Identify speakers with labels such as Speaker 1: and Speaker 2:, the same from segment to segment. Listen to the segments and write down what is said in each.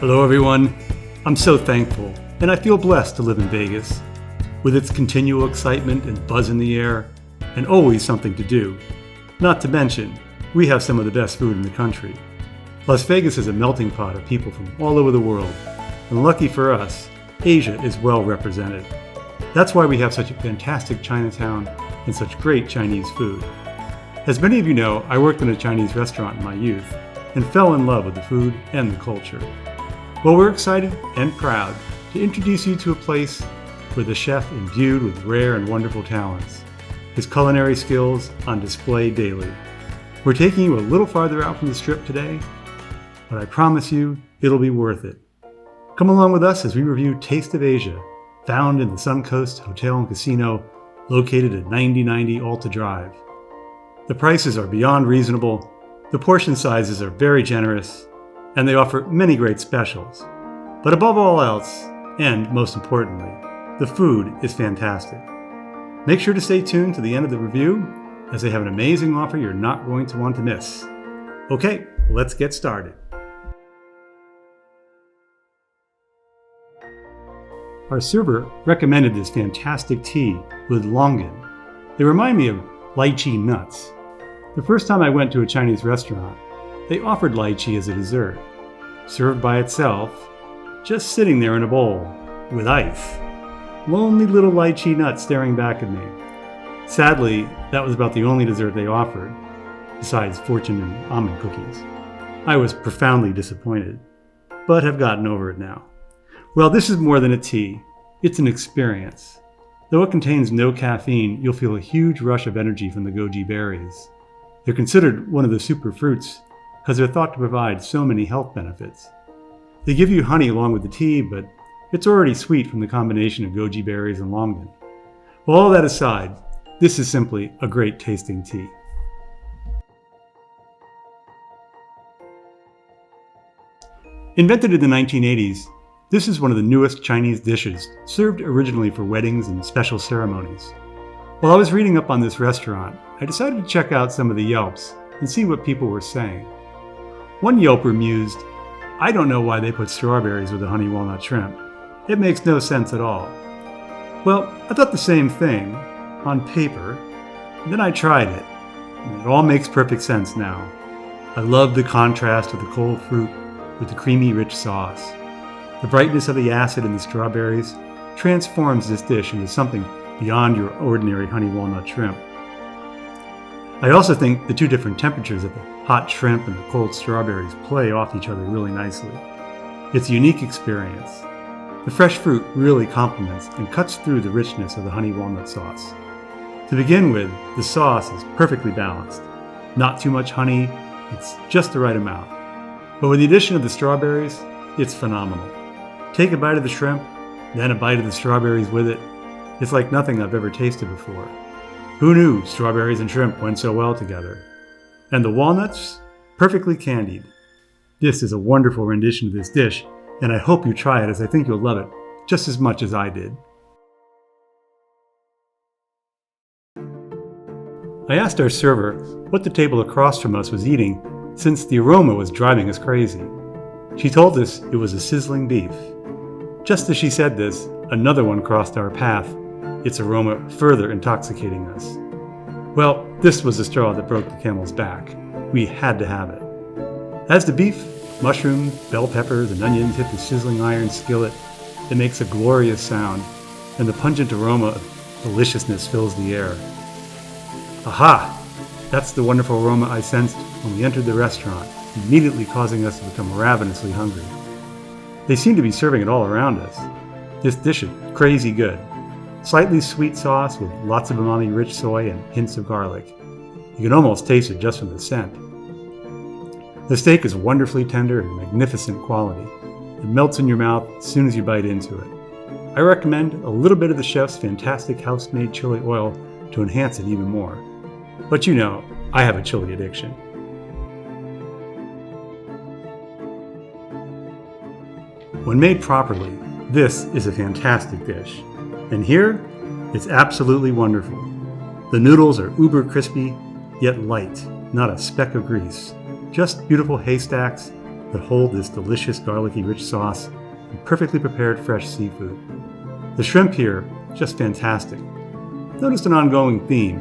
Speaker 1: Hello everyone. I'm so thankful, and I feel blessed to live in Vegas. With its continual excitement and buzz in the air, and always something to do. Not to mention, we have some of the best food in the country. Las Vegas is a melting pot of people from all over the world, and lucky for us, Asia is well represented. That's why we have such a fantastic Chinatown and such great Chinese food. As many of you know, I worked in a Chinese restaurant in my youth, and fell in love with the food and the culture. Well, we're excited and proud to introduce you to a place with a chef imbued with rare and wonderful talents, his culinary skills on display daily. We're taking you a little farther out from the Strip today, but I promise you it'll be worth it. Come along with us as we review Taste of Asia, found in the Suncoast Hotel and Casino located at 9090 Alta Drive. The prices are beyond reasonable, the portion sizes are very generous, and they offer many great specials. But above all else, and most importantly, the food is fantastic. Make sure to stay tuned to the end of the review, as they have an amazing offer you're not going to want to miss. Okay, let's get started. Our server recommended this fantastic tea with Longan. They remind me of lychee nuts. The first time I went to a Chinese restaurant, they offered lychee as a dessert, served by itself, just sitting there in a bowl, with ice. Lonely little lychee nut staring back at me. Sadly, that was about the only dessert they offered, besides fortune and almond cookies. I was profoundly disappointed, but have gotten over it now. Well, this is more than a tea. It's an experience. Though it contains no caffeine, you'll feel a huge rush of energy from the goji berries. They're considered one of the super fruits because they're thought to provide so many health benefits. They give you honey along with the tea, but it's already sweet from the combination of goji berries and longan. Well, all that aside, this is simply a great tasting tea. Invented in the 1980s, this is one of the newest Chinese dishes, served originally for weddings and special ceremonies. While I was reading up on this restaurant, I decided to check out some of the Yelps and see what people were saying. One Yelper mused, "I don't know why they put strawberries with the honey walnut shrimp. It makes no sense at all." Well, I thought the same thing, on paper, and then I tried it, and it all makes perfect sense now. I love the contrast of the cold fruit with the creamy, rich sauce. The brightness of the acid in the strawberries transforms this dish into something beyond your ordinary honey walnut shrimp. I also think the two different temperatures of the hot shrimp and the cold strawberries play off each other really nicely. It's a unique experience. The fresh fruit really complements and cuts through the richness of the honey walnut sauce. To begin with, the sauce is perfectly balanced. Not too much honey, it's just the right amount. But with the addition of the strawberries, it's phenomenal. Take a bite of the shrimp, then a bite of the strawberries with it. It's like nothing I've ever tasted before. Who knew strawberries and shrimp went so well together? And the walnuts, perfectly candied. This is a wonderful rendition of this dish, and I hope you try it, as I think you'll love it just as much as I did. I asked our server what the table across from us was eating, since the aroma was driving us crazy. She told us it was a sizzling beef. Just as she said this, another one crossed our path, its aroma further intoxicating us. Well, this was the straw that broke the camel's back. We had to have it. As the beef, mushrooms, bell peppers, and onions hit the sizzling iron skillet, it makes a glorious sound, and the pungent aroma of deliciousness fills the air. Aha! That's the wonderful aroma I sensed when we entered the restaurant, immediately causing us to become ravenously hungry. They seem to be serving it all around us. This dish is crazy good. Slightly sweet sauce with lots of umami-rich soy and hints of garlic. You can almost taste it just from the scent. The steak is wonderfully tender and magnificent quality. It melts in your mouth as soon as you bite into it. I recommend a little bit of the chef's fantastic house-made chili oil to enhance it even more. But you know, I have a chili addiction. When made properly, this is a fantastic dish. And here, it's absolutely wonderful. The noodles are uber crispy, yet light, not a speck of grease. Just beautiful haystacks that hold this delicious garlicky rich sauce and perfectly prepared fresh seafood. The shrimp here, just fantastic. I've noticed an ongoing theme.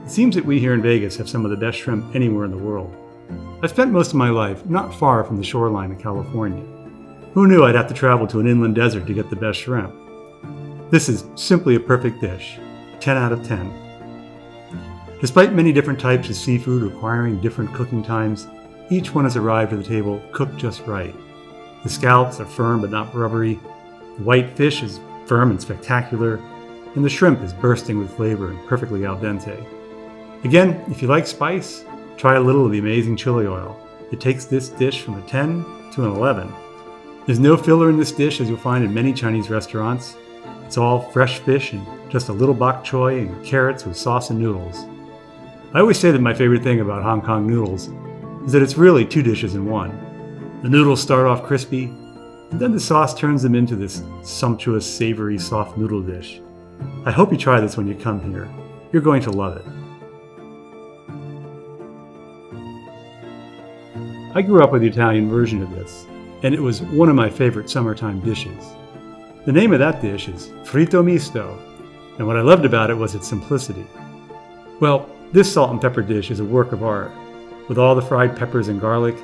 Speaker 1: It seems that we here in Vegas have some of the best shrimp anywhere in the world. I've spent most of my life not far from the shoreline of California. Who knew I'd have to travel to an inland desert to get the best shrimp? This is simply a perfect dish. 10 out of 10. Despite many different types of seafood requiring different cooking times, each one has arrived at the table cooked just right. The scallops are firm but not rubbery, the white fish is firm and spectacular, and the shrimp is bursting with flavor and perfectly al dente. Again, if you like spice, try a little of the amazing chili oil. It takes this dish from a 10 to an 11. There's no filler in this dish as you'll find in many Chinese restaurants. It's all fresh fish and just a little bok choy and carrots with sauce and noodles. I always say that my favorite thing about Hong Kong noodles is that it's really two dishes in one. The noodles start off crispy, and then the sauce turns them into this sumptuous, savory, soft noodle dish. I hope you try this when you come here. You're going to love it. I grew up with the Italian version of this, and it was one of my favorite summertime dishes. The name of that dish is fritto misto, and what I loved about it was its simplicity. Well, this salt and pepper dish is a work of art. With all the fried peppers and garlic,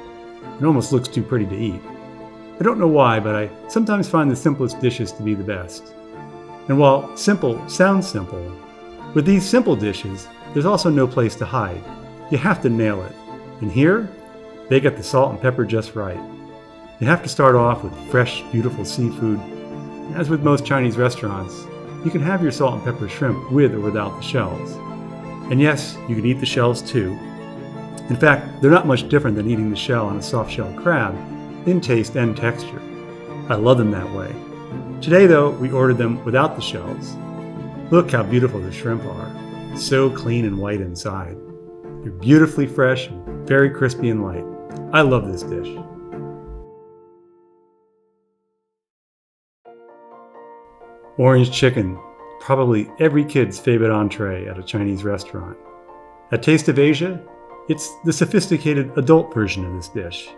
Speaker 1: it almost looks too pretty to eat. I don't know why, but I sometimes find the simplest dishes to be the best. And while simple sounds simple, with these simple dishes, there's also no place to hide. You have to nail it. And here, they get the salt and pepper just right. You have to start off with fresh, beautiful seafood. As with most Chinese restaurants, you can have your salt and pepper shrimp with or without the shells. And yes, you can eat the shells too. In fact, they're not much different than eating the shell on a soft-shell crab in taste and texture. I love them that way. Today, though, we ordered them without the shells. Look how beautiful the shrimp are. So clean and white inside. They're beautifully fresh and very crispy and light. I love this dish. Orange chicken, probably every kid's favorite entree at a Chinese restaurant. At Taste of Asia, it's the sophisticated adult version of this dish.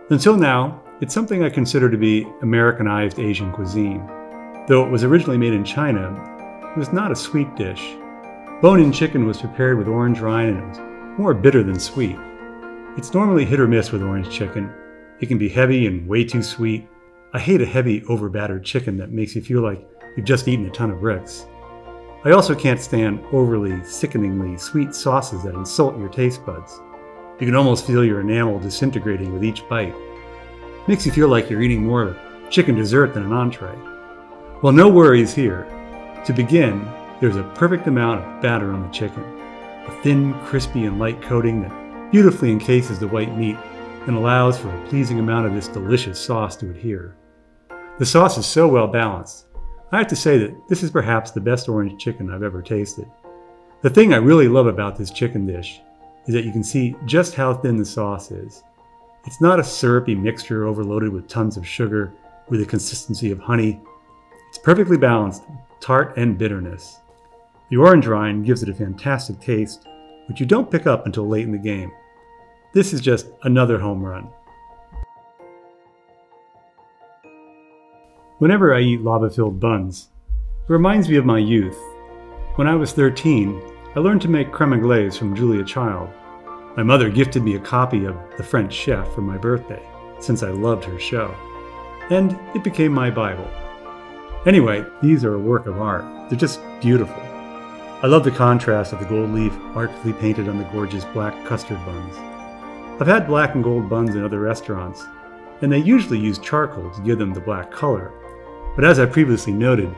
Speaker 1: Until now, it's something I consider to be Americanized Asian cuisine. Though it was originally made in China, it was not a sweet dish. Bone-in chicken was prepared with orange rind and it was more bitter than sweet. It's normally hit or miss with orange chicken. It can be heavy and way too sweet. I hate a heavy, over-battered chicken that makes you feel like you've just eaten a ton of bricks. I also can't stand overly, sickeningly sweet sauces that insult your taste buds. You can almost feel your enamel disintegrating with each bite. It makes you feel like you're eating more of a chicken dessert than an entree. Well, no worries here. To begin, there's a perfect amount of batter on the chicken. A thin, crispy, and light coating that beautifully encases the white meat and allows for a pleasing amount of this delicious sauce to adhere. The sauce is so well balanced. I have to say that this is perhaps the best orange chicken I've ever tasted. The thing I really love about this chicken dish is that you can see just how thin the sauce is. It's not a syrupy mixture overloaded with tons of sugar with the consistency of honey. It's perfectly balanced, tart and bitterness. The orange rind gives it a fantastic taste, which you don't pick up until late in the game. This is just another home run. Whenever I eat lava-filled buns, it reminds me of my youth. When I was 13, I learned to make crème anglaise from Julia Child. My mother gifted me a copy of The French Chef for my birthday, since I loved her show. And it became my Bible. Anyway, these are a work of art. They're just beautiful. I love the contrast of the gold leaf artfully painted on the gorgeous black custard buns. I've had black and gold buns in other restaurants, and they usually use charcoal to give them the black color. But as I previously noted,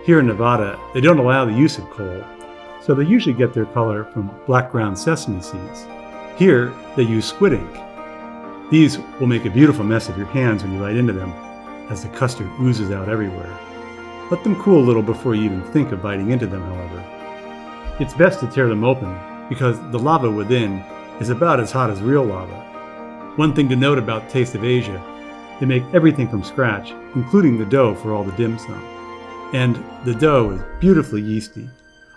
Speaker 1: here in Nevada, they don't allow the use of coal, so they usually get their color from black ground sesame seeds. Here, they use squid ink. These will make a beautiful mess of your hands when you bite into them, as the custard oozes out everywhere. Let them cool a little before you even think of biting into them, however. It's best to tear them open, because the lava within is about as hot as real lava. One thing to note about Taste of Asia, they make everything from scratch, including the dough for all the dim sum. And the dough is beautifully yeasty.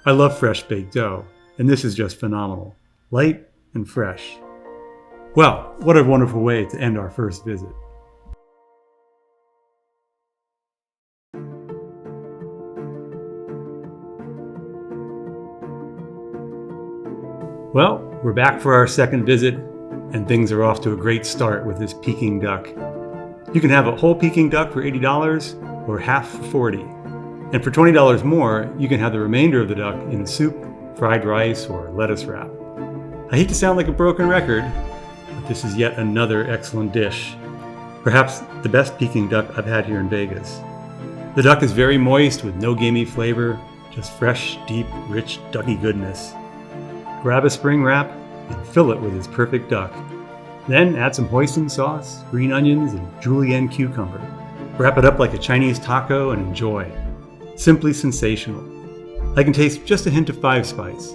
Speaker 1: I love fresh baked dough, and this is just phenomenal. Light and fresh. Well, what a wonderful way to end our first visit. Well, we're back for our second visit, and things are off to a great start with this Peking duck. You can have a whole Peking duck for $80 or half for $40. And for $20 more, you can have the remainder of the duck in a soup, fried rice, or lettuce wrap. I hate to sound like a broken record, but this is yet another excellent dish. Perhaps the best Peking duck I've had here in Vegas. The duck is very moist with no gamey flavor, just fresh, deep, rich, ducky goodness. Grab a spring wrap and fill it with this perfect duck. Then add some hoisin sauce, green onions, and julienne cucumber. Wrap it up like a Chinese taco and enjoy. Simply sensational. I can taste just a hint of five spice.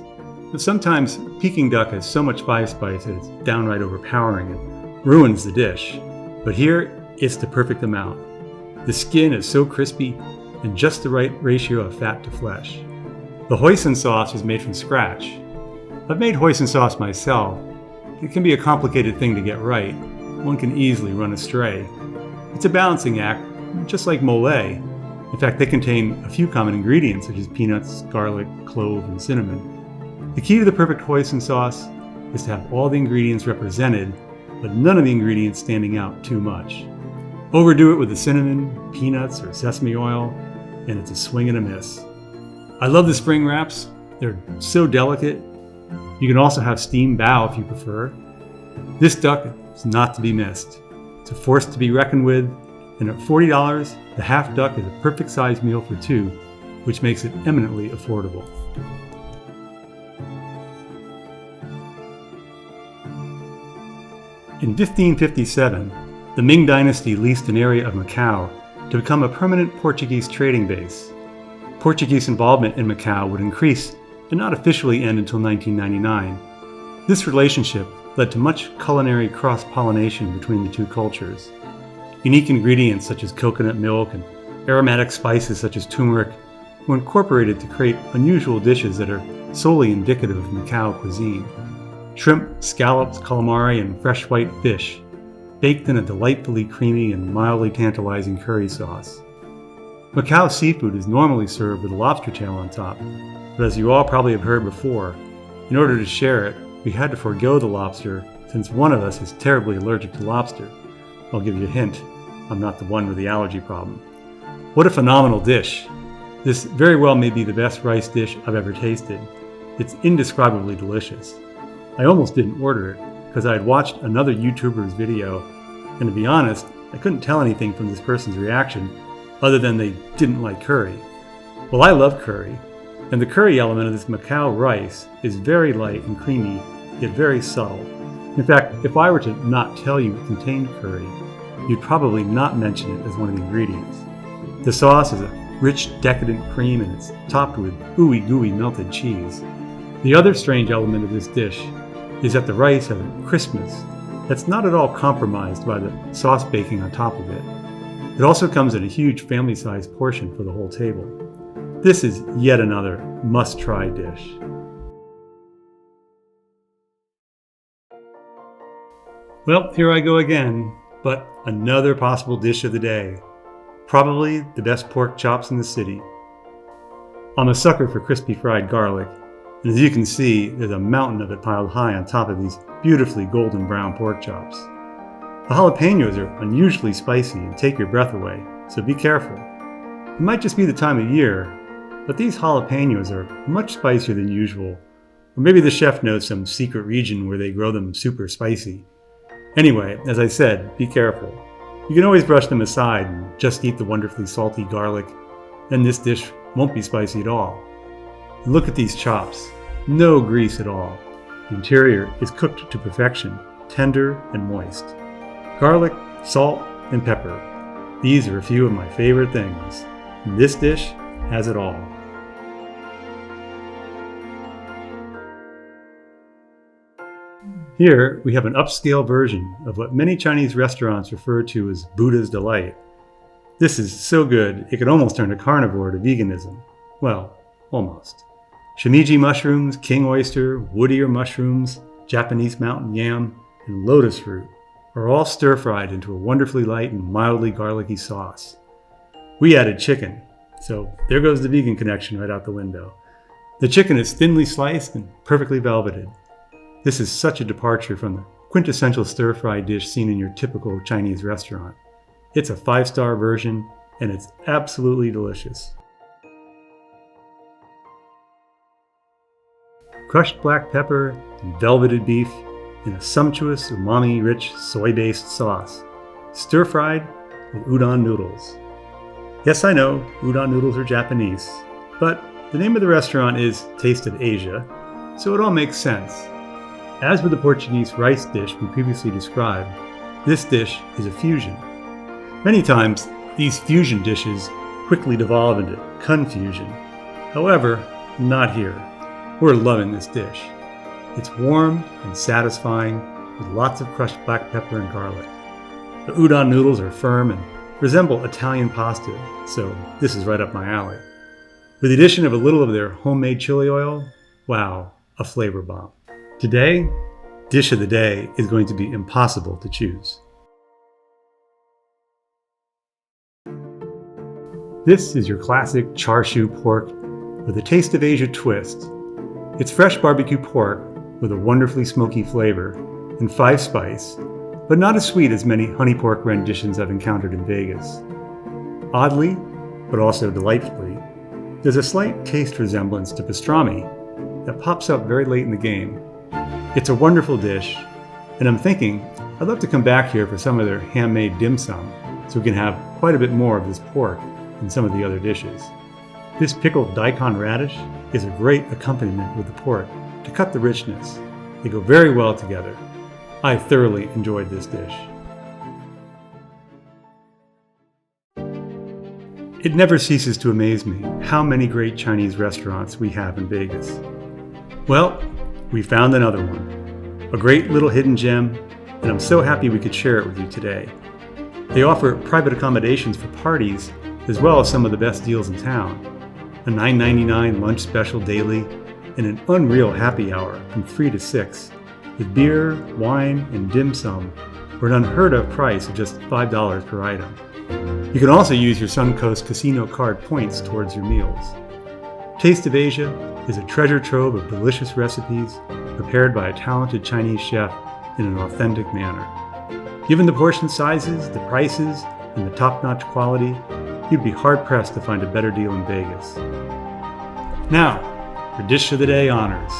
Speaker 1: But sometimes Peking duck has so much five spice that it's downright overpowering and ruins the dish. But here, it's the perfect amount. The skin is so crispy and just the right ratio of fat to flesh. The hoisin sauce is made from scratch. I've made hoisin sauce myself. It can be a complicated thing to get right. One can easily run astray. It's a balancing act, just like mole. In fact, they contain a few common ingredients such as peanuts, garlic, clove, and cinnamon. The key to the perfect hoisin sauce is to have all the ingredients represented, but none of the ingredients standing out too much. Overdo it with the cinnamon, peanuts, or sesame oil, and it's a swing and a miss. I love the spring wraps. They're so delicate. You can also have steamed bao if you prefer. This duck is not to be missed. It's a force to be reckoned with, and at $40, the half duck is a perfect size meal for two, which makes it eminently affordable. In 1557, the Ming Dynasty leased an area of Macau to become a permanent Portuguese trading base. Portuguese involvement in Macau would increase but not officially end until 1999. This relationship led to much culinary cross-pollination between the two cultures. Unique ingredients such as coconut milk and aromatic spices such as turmeric were incorporated to create unusual dishes that are solely indicative of Macau cuisine. Shrimp, scallops, calamari, and fresh white fish, baked in a delightfully creamy and mildly tantalizing curry sauce. Macau seafood is normally served with a lobster tail on top, but as you all probably have heard before, in order to share it, we had to forego the lobster since one of us is terribly allergic to lobster. I'll give you a hint, I'm not the one with the allergy problem. What a phenomenal dish! This very well may be the best rice dish I've ever tasted. It's indescribably delicious. I almost didn't order it because I had watched another YouTuber's video, and to be honest, I couldn't tell anything from this person's reaction other than they didn't like curry. Well, I love curry. And the curry element of this Macau rice is very light and creamy, yet very subtle. In fact, if I were to not tell you it contained curry, you'd probably not mention it as one of the ingredients. The sauce is a rich, decadent cream and it's topped with ooey gooey melted cheese. The other strange element of this dish is that the rice has a crispness that's not at all compromised by the sauce baking on top of it. It also comes in a huge family-sized portion for the whole table. This is yet another must-try dish. Well, here I go again, but another possible dish of the day. Probably the best pork chops in the city. I'm a sucker for crispy fried garlic, and as you can see, there's a mountain of it piled high on top of these beautifully golden brown pork chops. The jalapenos are unusually spicy and take your breath away, so be careful. It might just be the time of year, but these jalapenos are much spicier than usual, or maybe the chef knows some secret region where they grow them super spicy. Anyway, as I said, be careful. You can always brush them aside and just eat the wonderfully salty garlic, then this dish won't be spicy at all. And look at these chops, no grease at all. The interior is cooked to perfection, tender and moist. Garlic, salt, and pepper. These are a few of my favorite things. And this dish has it all. Here, we have an upscale version of what many Chinese restaurants refer to as Buddha's Delight. This is so good, it could almost turn a carnivore to veganism. Well, almost. Shimiji mushrooms, king oyster, wood ear mushrooms, Japanese mountain yam, and lotus root are all stir-fried into a wonderfully light and mildly garlicky sauce. We added chicken, so there goes the vegan connection right out the window. The chicken is thinly sliced and perfectly velveted. This is such a departure from the quintessential stir-fry dish seen in your typical Chinese restaurant. It's a 5-star version, and it's absolutely delicious. Crushed black pepper and velveted beef in a sumptuous, umami-rich soy-based sauce, stir-fried with udon noodles. Yes, I know, udon noodles are Japanese, but the name of the restaurant is Taste of Asia, so it all makes sense. As with the Portuguese rice dish we previously described, this dish is a fusion. Many times, these fusion dishes quickly devolve into confusion. However, not here. We're loving this dish. It's warm and satisfying with lots of crushed black pepper and garlic. The udon noodles are firm and resemble Italian pasta, so this is right up my alley. With the addition of a little of their homemade chili oil, wow, a flavor bomb. Today, dish of the day is going to be impossible to choose. This is your classic char siu pork with a Taste of Asia twist. It's fresh barbecue pork with a wonderfully smoky flavor and 5-spice, but not as sweet as many honey pork renditions I've encountered in Vegas. Oddly, but also delightfully, there's a slight taste resemblance to pastrami that pops up very late in the game. It's a wonderful dish, and I'm thinking I'd love to come back here for some of their handmade dim sum so we can have quite a bit more of this pork than some of the other dishes. This pickled daikon radish is a great accompaniment with the pork to cut the richness. They go very well together. I thoroughly enjoyed this dish. It never ceases to amaze me how many great Chinese restaurants we have in Vegas. Well, we found another one. A great little hidden gem, and I'm so happy we could share it with you today. They offer private accommodations for parties as well as some of the best deals in town. A $9.99 lunch special daily, and an unreal happy hour from 3 to 6, with beer, wine, and dim sum for an unheard of price of just $5 per item. You can also use your Suncoast Casino card points towards your meals. Taste of Asia is a treasure trove of delicious recipes prepared by a talented Chinese chef in an authentic manner. Given the portion sizes, the prices, and the top-notch quality, you'd be hard-pressed to find a better deal in Vegas. Now, for Dish of the Day honors.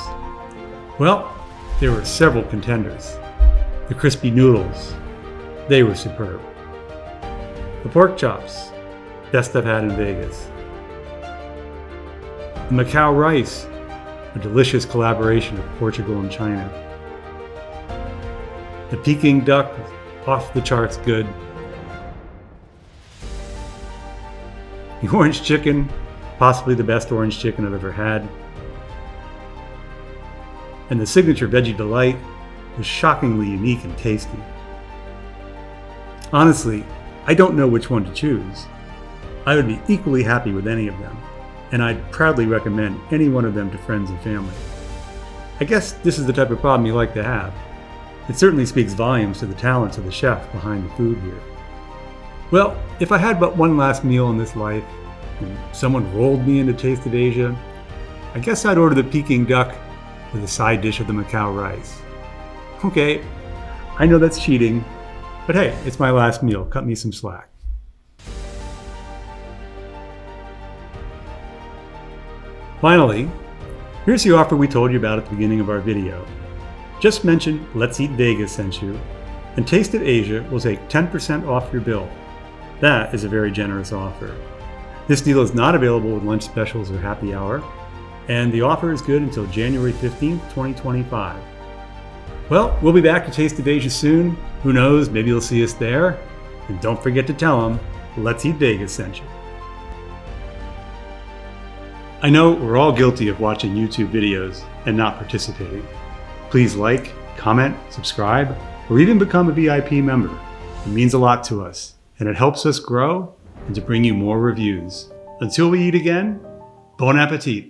Speaker 1: Well, there were several contenders. The crispy noodles, they were superb. The pork chops, best I've had in Vegas. The Macau rice, a delicious collaboration of Portugal and China. The Peking Duck, off the charts good. The orange chicken, possibly the best orange chicken I've ever had. And the signature Veggie delight was shockingly unique and tasty. Honestly, I don't know which one to choose. I would be equally happy with any of them, and I'd proudly recommend any one of them to friends and family. I guess this is the type of problem you like to have. It certainly speaks volumes to the talents of the chef behind the food here. Well, if I had but one last meal in this life, and someone rolled me into Taste of Asia, I guess I'd order the Peking Duck with a side dish of the Macau rice. Okay, I know that's cheating, but hey, it's my last meal. Cut me some slack. Finally, here's the offer we told you about at the beginning of our video. Just mention Let's Eat Vegas sent you, and Taste of Asia will take 10% off your bill. That is a very generous offer. This deal is not available with lunch specials or happy hour, and the offer is good until January 15th, 2025. Well, we'll be back to Taste of Asia soon. Who knows, maybe you'll see us there. And don't forget to tell them, Let's Eat Vegas sent you. I know we're all guilty of watching YouTube videos and not participating. Please like, comment, subscribe, or even become a VIP member. It means a lot to us, and it helps us grow and to bring you more reviews. Until we eat again, bon appetit.